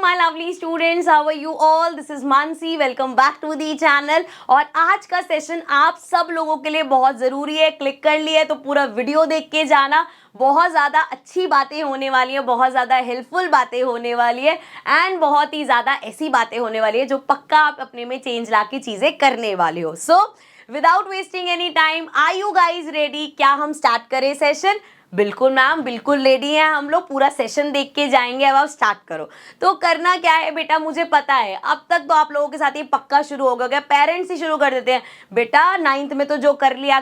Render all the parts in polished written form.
my lovely students, how are you all? This is Mansi. Welcome back to the channel. और आज का session आप सब लोगों के लिए बहुत ज़रूरी है. क्लिक कर लिया है तो पूरा वीडियो देख के जाना. बहुत ज़्यादा अच्छी बातें होने वाली है, बहुत ज़्यादा हेल्पफुल बातें होने वाली है एंड बहुत ही ज़्यादा ऐसी बातें होने वाली है जो पक्का आप अपने में चेंज ला के चीज़ें करने वाले हो. So without wasting any time, are you guys ready? क्या हम स्टार्ट करें सेशन? बिल्कुल मैम, बिल्कुल रेडी हैं हम लोग. पूरा सेशन देख के जाएंगे. अब आप स्टार्ट करो. तो करना क्या है बेटा, मुझे पता है अब तक तो आप लोगों के साथ ये पक्का शुरू हो गया. पेरेंट्स ही शुरू कर देते हैं, बेटा 9th में तो जो कर लिया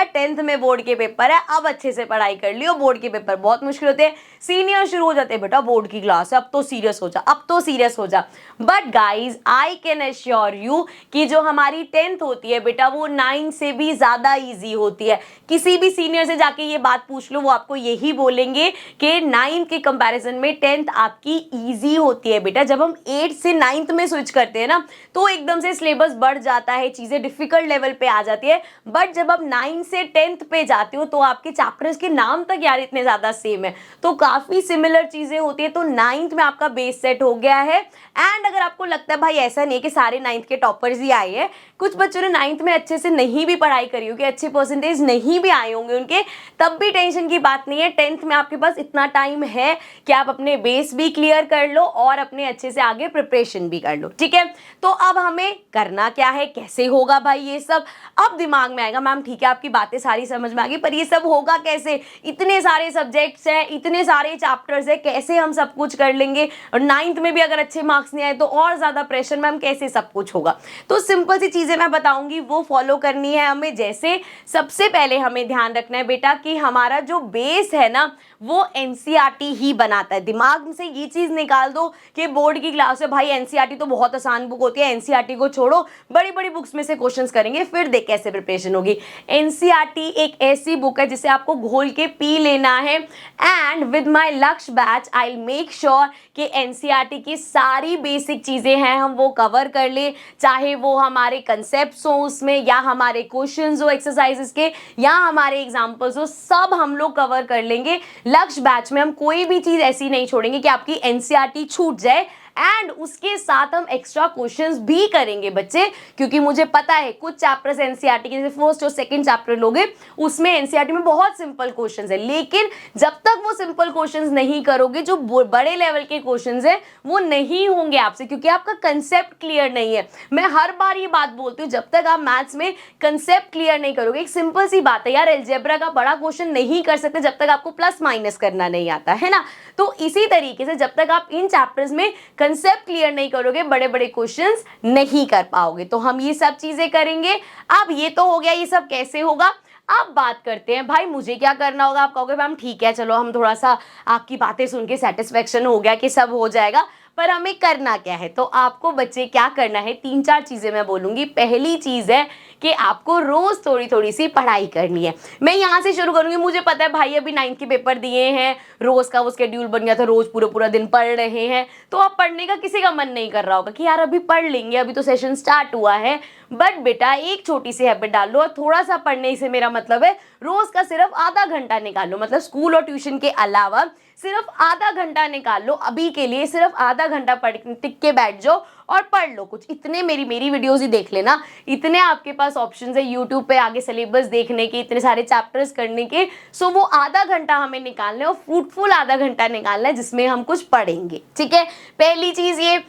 10th में बोर्ड के पेपर है, अब अच्छे से पढ़ाई कर लियो, बोर्ड के पेपर बहुत मुश्किल होते हैं. सीनियर शुरू हो जाते हैं, बेटा बोर्ड की क्लास है, अब तो सीरियस हो जा, अब तो सीरियस हो जा. But guys I can assure you कि जो हमारी 10th होती है बेटा, वो 9 से भी ज्यादा ईजी होती है. किसी भी सीनियर से जाके ये बात पूछ लो, वो आपको यही बोलेंगे कि 9th के कंपैरिजन में 10th आपकी इजी होती है बेटा. जब हम 8th से 9th में स्विच करते हैं ना, तो एकदम से सिलेबस बढ़ जाता है, चीजें डिफिकल्ट लेवल पे आ जाती है. बट जब आप 9 से 10th पे जाते हो तो आपके चैप्टर्स के नाम तक यार इतने ज्यादा सेम है, तो काफी सिमिलर चीजें होती है. तो 9th में आपका बेस सेट हो गया है. एंड अगर आपको लगता है भाई ऐसा नहीं कि सारे 9th के टॉपर्स ही आए हैं, कुछ बच्चों ने 9th में अच्छे से नहीं भी पढ़ाई करी होगी, अच्छे परसेंटेज नहीं भी आए होंगे उनके, तब भी टेंशन की बात नहीं है. 10th में आपके पास इतना टाइम है कि आप अपने बेस भी क्लियर कर लो और अपने अच्छे से आगे प्रिपरेशन भी कर लो. ठीक है, तो अब हमें करना क्या है, कैसे होगा भाई ये सब? अब दिमाग में आएगा मैम ठीक है आपकी बातें सारी समझ में आ गई, पर ये सब होगा कैसे? इतने सारे सब्जेक्ट्स हैं, इतने सारे चैप्टर्स है, कैसे हम सब कुछ कर लेंगे? और 9th में भी अगर अच्छे मार्क्स नहीं आए तो और ज्यादा प्रेशर, मैम कैसे सब कुछ होगा? तो सिंपल सी चीजें मैं बताऊंगी, वो फॉलो करनी है हमें. जैसे सबसे पहले हमें ध्यान रखना है बेटा कि हमारा जो बेस है ना, वो एनसीईआरटी ही बनाता है. दिमाग से ये चीज निकाल दो कि बोर्ड की क्लास है भाई, एनसीईआरटी तो बहुत आसान बुक होती है, एनसीईआरटी को छोड़ो, बड़ी बड़ी बुक्स में से क्वेश्चंस करेंगे, फिर देख कैसे प्रिपरेशन होगी. एनसीईआरटी एक ऐसी बुक है जिसे आपको घोल के पी लेना है. एंड विद माय लक्ष्य batch I will make sure कि एनसीईआरटी की सारी बेसिक चीजें हैं हम वो कवर कर ले, चाहे वो हमारे कंसेप्ट्स हो उसमें, या हमारे क्वेश्चंस हो एक्सरसाइजेस के, या हमारे एग्जांपल्स हो, सब हम लोग कवर कर लेंगे. लक्ष्य बैच में हम कोई भी चीज ऐसी नहीं छोड़ेंगे कि आपकी एनसीईआरटी छूट जाए. एंड उसके साथ हम एक्स्ट्रा क्वेश्चंस भी करेंगे बच्चे, क्योंकि मुझे पता है कुछ चैप्टर्स एनसीईआरटी के, जैसे फर्स्ट और सेकंड चैप्टर लोगे उसमें एनसीईआरटी में बहुत सिंपल क्वेश्चंस है, लेकिन जब तक वो सिंपल क्वेश्चंस नहीं करोगे, जो बड़े लेवल के क्वेश्चंस है वो नहीं होंगे आपसे, क्योंकि आपका कंसेप्ट क्लियर नहीं है. मैं हर बार ये बात बोलती हूँ, जब तक आप मैथ्स में कंसेप्ट क्लियर नहीं करोगे, एक सिंपल सी बात है यार, अलजेब्रा का बड़ा क्वेश्चन नहीं कर सकते जब तक आपको प्लस माइनस करना नहीं आता है ना. तो इसी तरीके से जब तक आप इन चैप्टर्स में कंसेप्ट क्लियर नहीं करोगे, बड़े बड़े क्वेश्चंस नहीं कर पाओगे. तो हम ये सब चीजें करेंगे. अब ये तो हो गया, ये सब कैसे होगा. अब बात करते हैं भाई मुझे क्या करना होगा. आप कहोगे मैम ठीक है, चलो हम थोड़ा सा आपकी बातें सुन के सेटिस्फेक्शन हो गया कि सब हो जाएगा, पर हमें करना क्या है? तो आपको बच्चे क्या करना है, 3-4 चीजें मैं बोलूंगी. पहली चीज है कि आपको रोज थोड़ी थोड़ी सी पढ़ाई करनी है. मैं यहाँ से शुरू करूंगी. मुझे पता है भाई अभी 9th के पेपर दिए हैं, रोज का वो शेड्यूल बन गया था, रोज पूरा पूरा दिन पढ़ रहे हैं, तो अब पढ़ने का किसी का मन नहीं कर रहा होगा कि यार अभी पढ़ लेंगे, अभी तो सेशन स्टार्ट हुआ है. बट बेटा एक छोटी सी हैबिट डालो, और थोड़ा सा पढ़ने से मेरा मतलब है रोज का सिर्फ आधा घंटा निकालो, मतलब स्कूल और ट्यूशन के अलावा सिर्फ आधा घंटा निकाल लो. अभी के लिए सिर्फ आधा घंटा पढ़ टिक के बैठ जाओ और पढ़ लो कुछ. इतने मेरी वीडियोस ही देख लेना, इतने आपके पास ऑप्शंस है यूट्यूब पे आगे सिलेबस देखने के, इतने सारे चैप्टर्स करने के. सो वो आधा घंटा हमें निकालना है, और फ्रूटफुल आधा घंटा निकालना है जिसमें हम कुछ पढ़ेंगे. ठीक है, पहली चीज ये.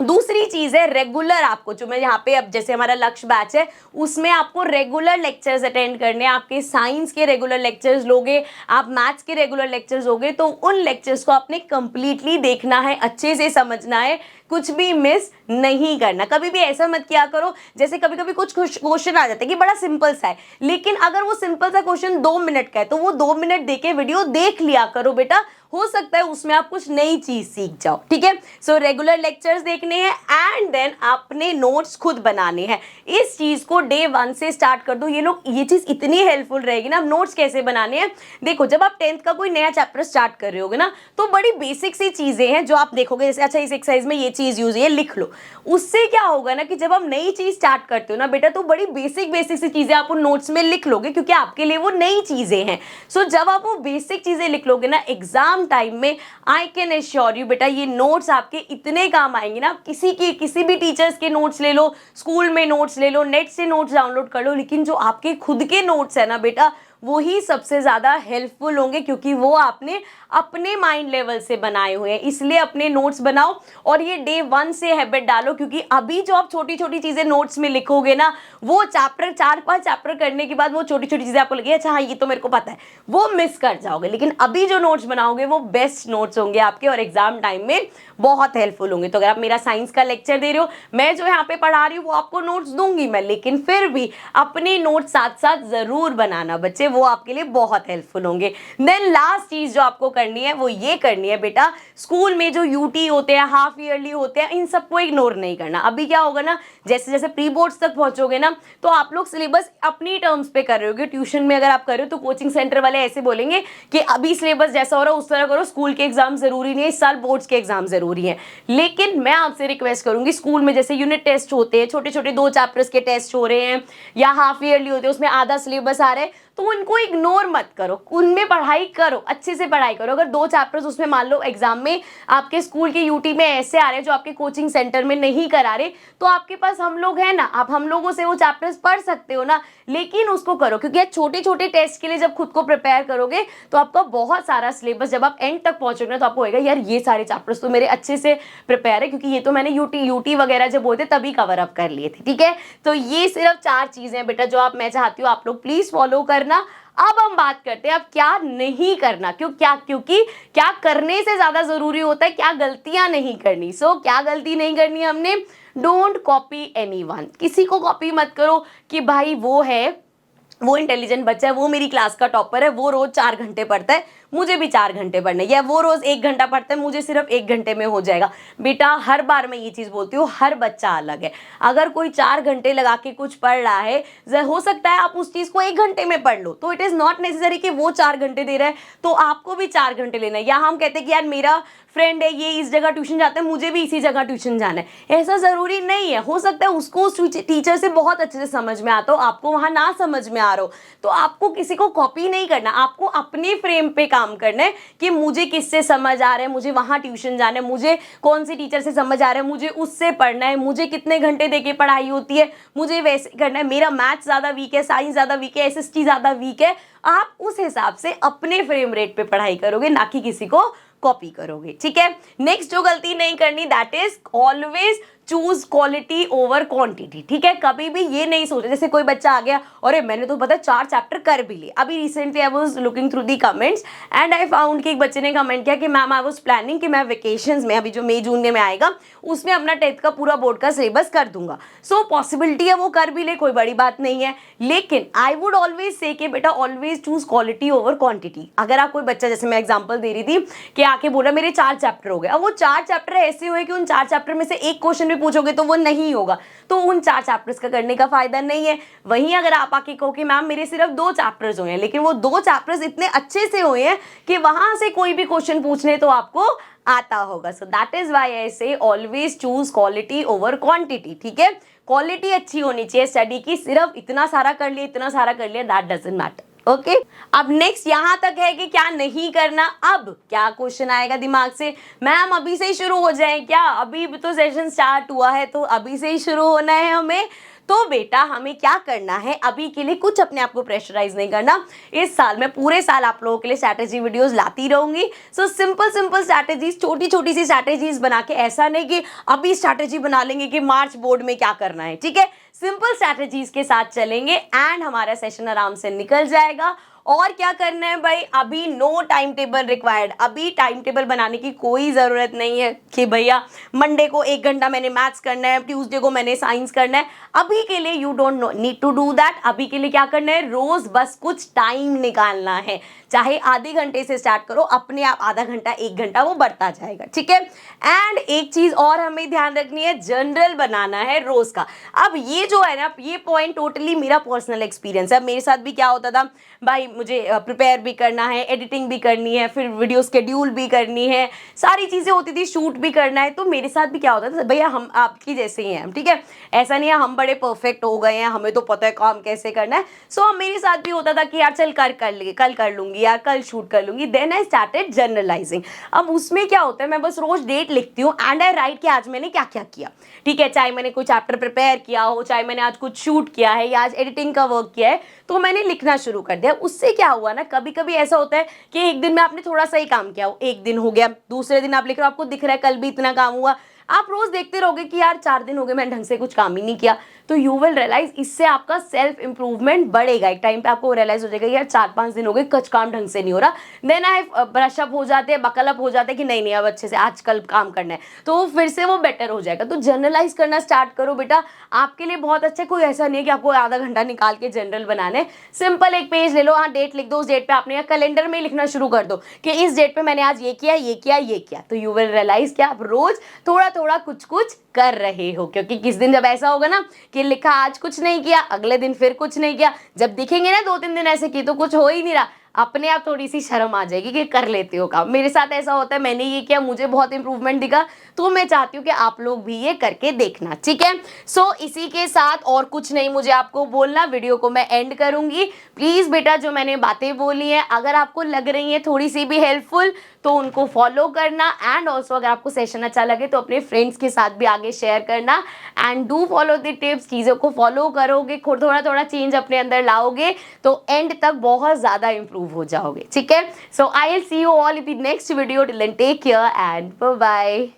दूसरी चीज है रेगुलर आपको, जो मैं यहाँ पे अब जैसे हमारा लक्ष्य बैच है उसमें आपको रेगुलर लेक्चर्स अटेंड करने हैं. आपके साइंस के रेगुलर लेक्चर्स लोगे, आप मैथ्स के रेगुलर लेक्चर्स लोगे, तो उन लेक्चर्स को आपने कंप्लीटली देखना है, अच्छे से समझना है, कुछ भी मिस नहीं करना. कभी भी ऐसा मत किया करो, जैसे कभी कभी कुछ क्वेश्चन आ जाते हैं कि बड़ा सिंपल सा है, लेकिन अगर वो सिंपल सा क्वेश्चन 2 मिनट का है तो वो 2 मिनट देके वीडियो देख लिया करो बेटा, हो सकता है उसमें आप कुछ नई चीज सीख जाओ. ठीक है, सो रेगुलर लेक्चर्स देखने हैं एंड देन अपने नोट्स खुद बनाने हैं. इस चीज को डे 1 से स्टार्ट कर दो. ये चीज इतनी हेल्पफुल रहेगी ना. नोट्स कैसे बनाने हैं, देखो जब आप 10th का कोई नया चैप्टर स्टार्ट कर रहे होगे ना, तो बड़ी बेसिक सी चीजें हैं जो आप देखोगे, जैसे अच्छा इस एक्सरसाइज में ये चीज यूज ये लिख लो। उससे क्या होगा ना कि जब आप नई चीज स्टार्ट करते हो ना बेटा, तो बड़ी बेसिक बेसिक सी चीजें आप उन नोट्स में लिख लोगे, क्योंकि आपके लिए वो नई चीजें हैं। सो जब आप वो बेसिक चीजें लिख लोगे ना एग्जाम टाइम में, आई कैन एश्योर यू बेटा ये नोट्स आपके इतने काम आएंगे ना। किसी भी टीचर्स के नोट्स ले लो, स्कूल में नोट्स ले लो, नेट से नोट्स डाउनलोड कर लो, लेकिन जो आपके खुद के नोट्स है ना बेटा, वो ही सबसे ज़्यादा हेल्पफुल होंगे, क्योंकि वो आपने अपने माइंड लेवल से बनाए हुए हैं। इसलिए अपने नोट्स बनाओ और ये डे 1 से हैबिट डालो, क्योंकि अभी जो आप छोटी छोटी चीज़ें नोट्स में लिखोगे ना, वो चैप्टर 4-5 चैप्टर करने के बाद वो छोटी छोटी चीज़ें आपको लगे अच्छा हाँ ये तो मेरे को पता है, वो मिस कर जाओगे। लेकिन अभी जो नोट्स बनाओगे वो बेस्ट नोट्स होंगे आपके और एग्जाम टाइम में बहुत हेल्पफुल होंगे। तो अगर आप मेरा साइंस का लेक्चर दे रहे हो, मैं जो यहाँ पे पढ़ा रही हूँ वो आपको नोट्स दूंगी मैं, लेकिन फिर भी अपने नोट्स साथ साथ जरूर बनाना बच्चे, वो आपके लिए बहुत हेल्पफुल होंगे। देन लास्ट चीज जो आपको करनी है वो ये करनी है बेटा, स्कूल में जो यूटी होते हैं, हाफ ईयरली होते हैं, इन सबको इग्नोर नहीं करना। अभी क्या होगा ना, जैसे जैसे प्री बोर्ड्स तक पहुंचोगे ना, तो आप लोग सिलेबस अपनी टर्म्स पे कर रहे होगे। ट्यूशन में अगर आप कर रहे हो तो कोचिंग सेंटर वाले ऐसे बोलेंगे कि अभी सिलेबस जैसा हो रहा है उस तरह करो, स्कूल के एग्जाम जरूरी नहीं है, इस साल बोर्ड्स के एग्जाम जरूरी है। लेकिन मैं आपसे रिक्वेस्ट करूंगी, स्कूल में जैसे यूनिट टेस्ट होते हैं, छोटे छोटे 2 चैप्टर्स के टेस्ट हो रहे हैं, या हाफ ईयरली होते हैं उसमें आधा सिलेबस आ रहा है, तो उनको इग्नोर मत करो, उनमें पढ़ाई करो, अच्छे से पढ़ाई करो। अगर 2 चैप्टर्स उसमें मान लो एग्जाम में आपके स्कूल के यूटी में ऐसे आ रहे हैं जो आपके कोचिंग सेंटर में नहीं करा रहे, तो आपके पास हम लोग हैं ना, आप हम लोगों से वो चैप्टर्स पढ़ सकते हो ना, लेकिन उसको करो। क्योंकि छोटे छोटे टेस्ट के लिए जब खुद को प्रिपेयर करोगे तो आपका बहुत सारा सिलेबस जब आप एंड तक पहुंचोगे तो आपको होगा यार ये सारे चैप्टर्स तो मेरे अच्छे से प्रिपेयर है, क्योंकि ये तो मैंने यूटी वगैरह जब बोलते तभी कवर अप कर लिए थे। ठीक है, तो ये सिर्फ 4 चीजें हैं बेटा जो आप, मैं चाहती हूँ आप लोग प्लीज फॉलो करना। अब हम बात करते हैं अब क्या नहीं करना, क्योंकि क्या करने से ज्यादा जरूरी होता है क्या गलतियां नहीं करनी। सो क्या गलती नहीं करनी हमने, डोंट कॉपी एनीवन, किसी को कॉपी मत करो कि भाई वो इंटेलिजेंट बच्चा है, वो मेरी क्लास का टॉपर है, वो रोज 4 घंटे पढ़ता है, मुझे भी 4 घंटे पढ़ने, या वो रोज 1 घंटा पढ़ता है, मुझे सिर्फ 1 घंटे में हो जाएगा। बेटा हर बार मैं ये चीज बोलती हूँ, हर बच्चा अलग है। अगर कोई 4 घंटे लगा के कुछ पढ़ रहा है, हो सकता है आप उस चीज को 1 घंटे में पढ़ लो, तो इट इज नॉट नेसेसरी कि वो 4 घंटे दे रहा है तो आपको भी 4 घंटे लेना है। या हम कहते हैं कि यार मेरा फ्रेंड है ये इस जगह ट्यूशन जाता है, मुझे भी इसी जगह ट्यूशन जाना है, ऐसा जरूरी नहीं है। हो सकता है उसको उस टीचर से बहुत अच्छे से समझ में आता हो, आपको वहां ना समझ में आ रहा हो, तो आपको किसी को कॉपी नहीं करना, आपको अपने फ्रेम पे काम करना है कि मुझे किससे समझ आ रहा है, मुझे वहां ट्यूशन जाना है, मुझे कौन सी टीचर से समझ आ रहा है, मुझे उससे पढ़ना है, मुझे कितने घंटे देके पढ़ाई होती है, मुझे वैसे करना है, मेरा मैथ ज्यादा वीक है, साइंस ज्यादा वीक है, एसएसटी ज्यादा वीक है। आप उस हिसाब से अपने फ्रेम रेट पे पढ़ाई करोगे, ना कि किसी को कॉपी करोगे। ठीक है, नेक्स्ट जो गलती नहीं करनी, that is always choose quality over quantity. ठीक है, कभी भी ये नहीं सोचा, जैसे कोई बच्चा आ गया अरे मैंने तो पता 4 चैप्टर कर भी लिए। अभी recently I was looking through the comments and I found कि एक बच्चे ने कमेंट किया कि मैम आई वाज प्लानिंग कि मैं वेकेशंस में, अभी जो मई जून में आएगा उसमें अपना 10th का पूरा बोर्ड का सिलेबस कर दूंगा। सो पॉसिबिलिटी है वो कर भी ले, कोई बड़ी बात नहीं है, लेकिन आई वुड ऑलवेज से कि बेटा always choose quality over quantity. अगर आप कोई बच्चा, जैसे मैं एग्जांपल दे रही थी कि आके बोला मेरे 4 चैप्टर हो गए, अब वो 4 चैप्टर ऐसे हुए कि उन 4 चैप्टर में से एक क्वेश्चन भी पूछोगे तो वो नहीं होगा, तो उन 4 चैप्टर्स का करने का फायदा नहीं है। वहीं अगर आप आके कहो कि मैम मेरे सिर्फ 2 चैप्टर्स हुए हैं, लेकिन वो 2 चैप्टर्स इतने अच्छे से हुए हैं कि वहां से कोई भी क्वेश्चन पूछने तो आपको आता होगा। So that is why I say always choose quality over quantity. ठीक है, क्वालिटी अच्छी होनी चाहिए स्टडी की, सिर्फ इतना सारा कर लिया इतना सारा कर लिया दैट डजंट मैटर। ओके, अब नेक्स्ट यहां तक है कि क्या नहीं करना। अब क्या क्वेश्चन आएगा दिमाग से, मैम अभी से ही शुरू हो जाए क्या, अभी तो सेशन स्टार्ट हुआ है तो अभी से ही शुरू होना है हमें। तो बेटा हमें क्या करना है, अभी के लिए कुछ अपने आप को प्रेशराइज नहीं करना। इस साल मैं पूरे साल आप लोगों के लिए स्ट्रैटेजी वीडियोस लाती रहूंगी। सो सिंपल स्ट्रैटेजीज, छोटी छोटी सी स्ट्रैटेजीज बना के, ऐसा नहीं कि अभी स्ट्रैटेजी बना लेंगे कि मार्च बोर्ड में क्या करना है। ठीक है, सिंपल स्ट्रैटेजीज के साथ चलेंगे एंड हमारा सेशन आराम से निकल जाएगा। और क्या करना है भाई, अभी नो टाइम टेबल रिक्वायर्ड, अभी टाइम टेबल बनाने की कोई ज़रूरत नहीं है कि भैया मंडे को 1 घंटा मैंने मैथ्स करना है, ट्यूसडे को मैंने साइंस करना है। अभी के लिए you don't need to do that. अभी के लिए क्या करना है, रोज बस कुछ टाइम निकालना है, चाहे आधे घंटे से स्टार्ट करो, अपने आप आधा घंटा 1 घंटा वो बढ़ता जाएगा। ठीक है, एंड एक चीज और हमें ध्यान रखनी है, जनरल बनाना है रोज का। अब ये जो है ना, ये पॉइंट टोटली मेरा पर्सनल एक्सपीरियंस है। मेरे साथ भी क्या होता था भाई, मुझे प्रिपेयर भी करना है, एडिटिंग भी करनी है, फिर वीडियो शेड्यूल भी करनी है, सारी चीज़ें होती थी, शूट भी करना है। तो मेरे साथ भी क्या होता था, भैया हम आपकी जैसे ही हैं, ठीक है, ऐसा नहीं है हम बड़े परफेक्ट हो गए हैं, हमें तो पता है काम कैसे करना है। सो मेरे साथ भी होता था कि यार चल कल कर लूँगी यार, कल शूट कर लूँगी। Then I started generalising. अब उसमें क्या होता है, मैं बस रोज़ डेट लिखती हूँ एंड आई राइट कि आज मैंने क्या क्या किया, ठीक है, चाहे मैंने कोई चैप्टर प्रिपेयर किया हो, चाहे मैंने आज कुछ शूट किया है या आज एडिटिंग का वर्क किया है, तो मैंने लिखना शुरू कर दिया। उससे क्या हुआ ना, कभी कभी ऐसा होता है कि एक दिन में आपने थोड़ा सा ही काम किया हो, एक दिन हो गया, दूसरे दिन आप लिख रहे हो, आपको दिख रहा है कल भी इतना काम हुआ, आप रोज देखते रहोगे कि यार 4 दिन हो गए मैंने ढंग से कुछ काम ही नहीं किया, तो यू विल रियलाइज इससे आपका सेल्फ इंप्रूवमेंट बढ़ेगा। एक टाइम पे आपको रियलाइज हो जाएगा यार 4-5 दिन हो गए कुछ काम ढंग से नहीं हो रहा, देन आई ब्रश अप हो जाते हैं, बकल अप हो जाते हैं कि नहीं अब अच्छे से आज कल काम करना है, तो फिर से वो बेटर हो जाएगा। तो जनरलाइज करना स्टार्ट करो बेटा, आपके लिए बहुत अच्छा। कोई ऐसा नहीं है कि आपको आधा घंटा निकाल के जनरल बनाना है, सिंपल एक पेज ले लो, हाँ डेट लिख दो, उस डेट पे आपने कैलेंडर में लिखना शुरू कर दो कि इस डेट पे मैंने आज ये किया ये किया ये किया, तो यू विल रियलाइज कि आप रोज थोड़ा थोड़ा कुछ कुछ कर रहे हो। क्योंकि किस दिन जब ऐसा होगा ना कि लिखा आज कुछ नहीं किया, अगले दिन फिर कुछ नहीं किया, जब दिखेंगे ना 2-3 दिन ऐसे किए तो कुछ हो ही नहीं रहा, अपने आप थोड़ी सी शर्म आ जाएगी कि कर लेते हो काम। मेरे साथ ऐसा होता है, मैंने ये किया, मुझे बहुत इंप्रूवमेंट दिखा, तो मैं चाहती हूँ कि आप लोग भी ये करके देखना, ठीक है। सो इसी के साथ और कुछ नहीं मुझे आपको बोलना, वीडियो को मैं एंड करूंगी। प्लीज बेटा जो मैंने बातें बोली हैं अगर आपको लग रही है थोड़ी सी भी हेल्पफुल तो उनको फॉलो करना, एंड ऑल्सो अगर आपको सेशन अच्छा लगे तो अपने फ्रेंड्स के साथ भी आगे शेयर करना, and do follow the tips. चीज़ों को फॉलो करोगे, थोड़ा थोड़ा चेंज अपने अंदर लाओगे तो एंड तक बहुत ज़्यादा इंप्रूव हो जाओगे, ठीक है। So I will see you all in the next video, till then take care and bye bye.